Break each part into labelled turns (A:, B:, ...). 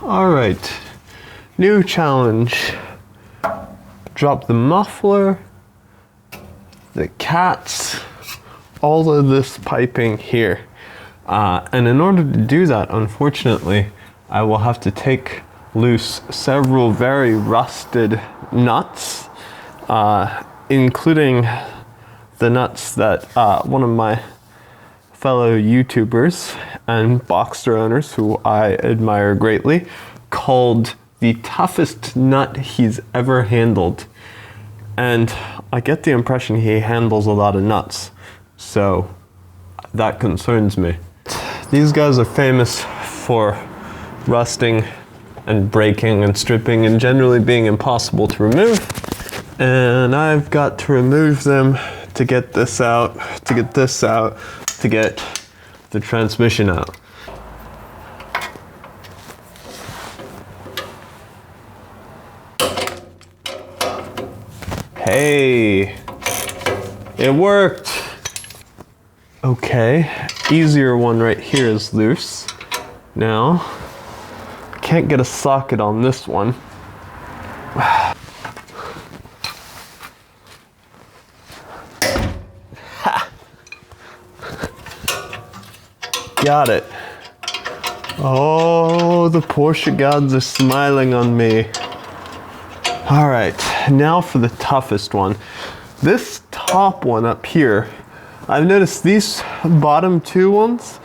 A: All right, new challenge. Drop the muffler, the cats, all of this piping here. And in order to do that, unfortunately, I will have to take loose several very rusted nuts, including the nuts that one of my fellow YouTubers and Boxster owners, who I admire greatly, called the toughest nut he's ever handled. And I get the impression he handles a lot of nuts, so that concerns me. These guys are famous for rusting and breaking and stripping and generally being impossible to remove. And I've got to remove them to get this out, to get this out, to get the transmission out. Hey, it worked. Okay, easier one right here is loose. Now, I can't get a socket on this one. Ha! Got it. Oh, the Porsche gods are smiling on me. All right, now for the toughest one. This top one up here, I've noticed these bottom two ones,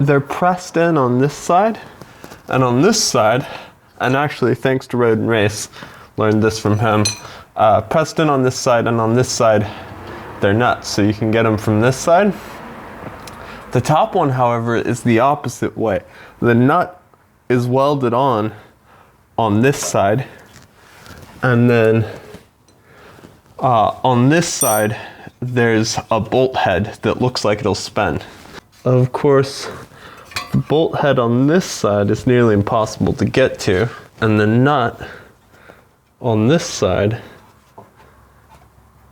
A: they're pressed in on this side and on this side, and actually thanks to Road and Race, learned this from him, pressed in on this side and on this side, they're nuts, so you can get them from this side. The top one, however, is the opposite way. The nut is welded on this side, and then on this side, there's a bolt head that looks like it'll spin. Of course, the bolt head on this side is nearly impossible to get to, and the nut on this side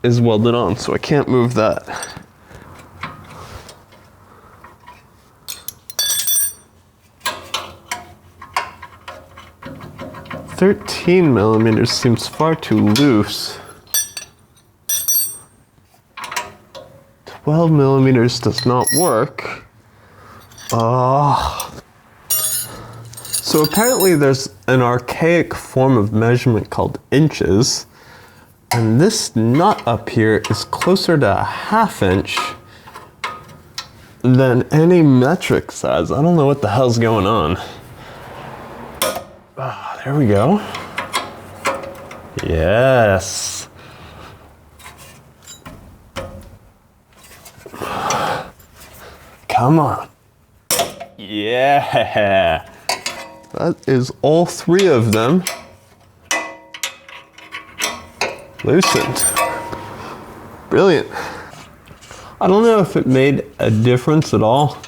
A: is welded on, so I can't move that. $13mm seems far too loose. 12mm does not work. So apparently there's an archaic form of measurement called inches, and this nut up here is closer to a 1/2 inch than any metric size. I don't know what the hell's going on. There we go. Yes. Come on. Yeah. That is all 3 of them loosened. Brilliant. I don't know if it made a difference at all,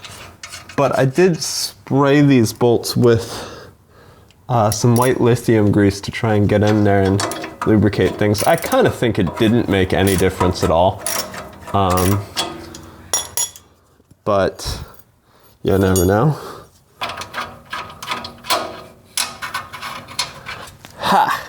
A: but I did spray these bolts with some white lithium grease to try and get in there and lubricate things. I kind of think it didn't make any difference at all. But you never know. Ha!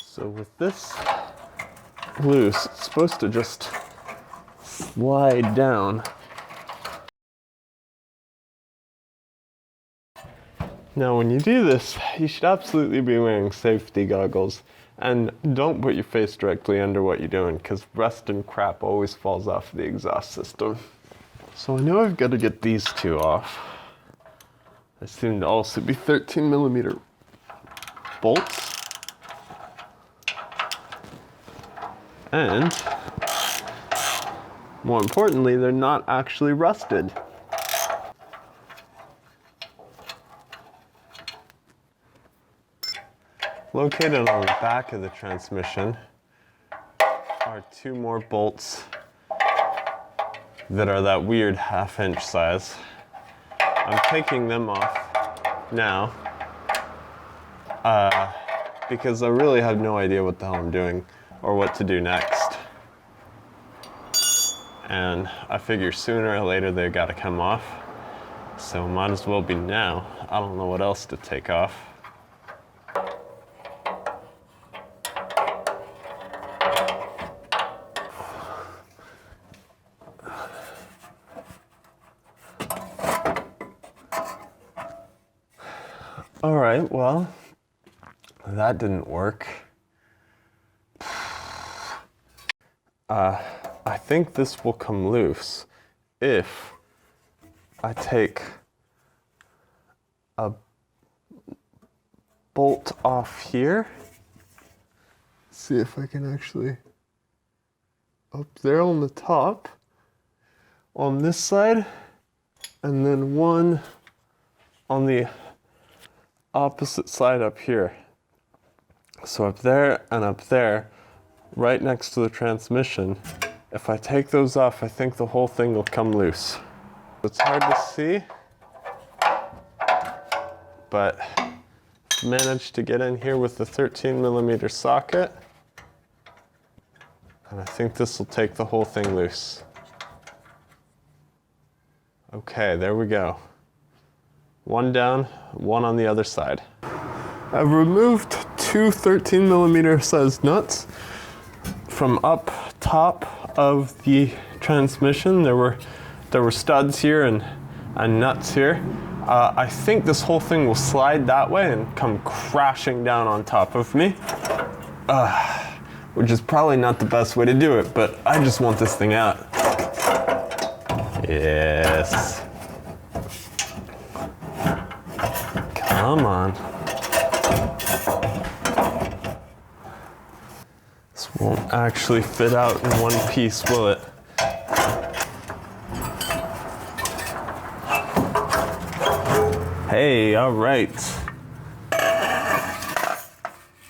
A: So with this loose, it's supposed to just slide down. Now when you do this, you should absolutely be wearing safety goggles, and don't put your face directly under what you're doing, because rust and crap always falls off the exhaust system. So I know I've got to get these 2 off. They seem to also be 13mm bolts. And more importantly, they're not actually rusted. Located on the back of the transmission are 2 more bolts that are that weird 1/2 inch size. I'm taking them off now. because I really have no idea what the hell I'm doing or what to do next. And I figure sooner or later they gotta come off. So might as well be now. I don't know what else to take off. All right, well, that didn't work. I think this will come loose if I take a bolt off here. See if I can actually, up there on the top, on this side, and then one on the opposite side up here. So up there and up there, right next to the transmission. If I take those off, I think the whole thing will come loose. It's hard to see, but managed to get in here with the 13mm socket, and I think this will take the whole thing loose. Okay, there we go. One down, one on the other side. I've removed two 13mm sized nuts from up top of the transmission. There were studs here and nuts here. I think this whole thing will slide that way and come crashing down on top of me, which is probably not the best way to do it, but I just want this thing out. Yes. Come on. This won't actually fit out in one piece, will it? Hey, all right.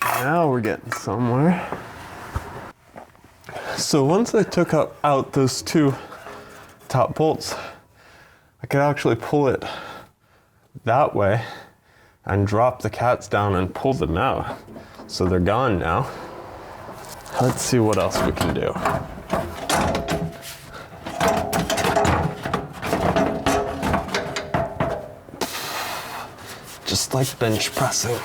A: Now we're getting somewhere. So once I took out those two top bolts, I could actually pull it that way and drop the cats down and pull them out. So they're gone now. Let's see what else we can do. Just like bench pressing.